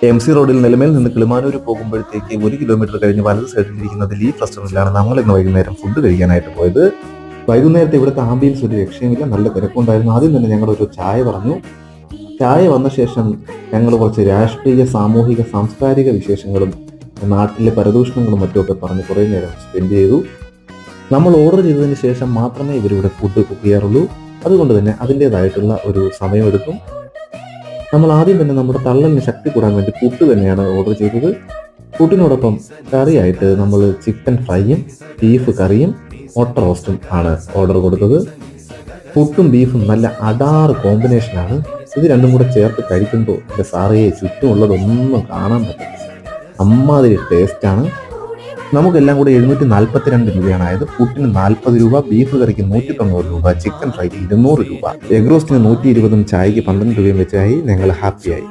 MC റോഡിൽ നിലമേൽ നിന്ന് കിളിമാനൂർ പോകുമ്പോഴത്തേക്ക് 1 കിലോമീറ്റർ കഴിഞ്ഞ് വലത് സൈഡിലിരിക്കുന്ന ലീഫ് റെസ്റ്റോറൻറ്റിലാണ് നമ്മൾ ഇന്ന് വൈകുന്നേരം ഫുഡ് കഴിക്കാനായിട്ട് പോയത്. വൈകുന്നേരത്തെ ഇവിടുത്തെ ആംബിയൻസ് ഒരു രക്ഷയുമില്ല, നല്ല തിരക്കുണ്ടായിരുന്നു. ആദ്യം തന്നെ ഞങ്ങളൊരു ചായ പറഞ്ഞു. ചായ വന്ന ശേഷം ഞങ്ങൾ കുറച്ച് രാഷ്ട്രീയ, സാമൂഹിക, സാംസ്കാരിക വിശേഷങ്ങളും നാട്ടിലെ പരദൂഷണങ്ങളും മറ്റുമൊക്കെ പറഞ്ഞ് കുറേ നേരം സ്പെൻഡ് ചെയ്തു. നമ്മൾ ഓർഡർ ചെയ്തതിന് ശേഷം മാത്രമേ ഇവരിവിടെ ഫുഡ് കുക്ക് ചെയ്യാറുള്ളൂ. അതുകൊണ്ട് തന്നെ അതിൻ്റേതായിട്ടുള്ള ഒരു സമയമെടുക്കും. നമ്മൾ ആദ്യം തന്നെ നമ്മുടെ തള്ളലിന് ശക്തി കൂടാൻ വേണ്ടി പുട്ട് തന്നെയാണ് ഓർഡർ ചെയ്തത്. പുട്ടിനോടൊപ്പം കറിയായിട്ട് നമ്മൾ ചിക്കൻ ഫ്രൈയും ബീഫ് കറിയും മുട്ട റോസ്റ്റും ആണ് ഓർഡർ കൊടുത്തത്. പുട്ടും ബീഫും നല്ല അടാറ് കോമ്പിനേഷനാണ്. ഇത് രണ്ടും കൂടെ ചേർത്ത് കഴിക്കുമ്പോൾ എൻ്റെ സാറേ ചുറ്റുമുള്ളതൊന്നും കാണാൻ പറ്റില്ല, അമ്മാതിരി ടേസ്റ്റാണ്. നമുക്കെല്ലാം കൂടെ 742 രൂപയാണ് ആയത്. പുട്ടിന് 40 രൂപ, ബീഫ് കറിക്ക് 190 രൂപ, ചിക്കൻ ഫ്രൈക്ക് 200 രൂപ, എഗ് റോസ്റ്റിന് 120, ചായക്ക് 12 രൂപയും വെച്ചായി ഞങ്ങൾ ഹാപ്പിയായി.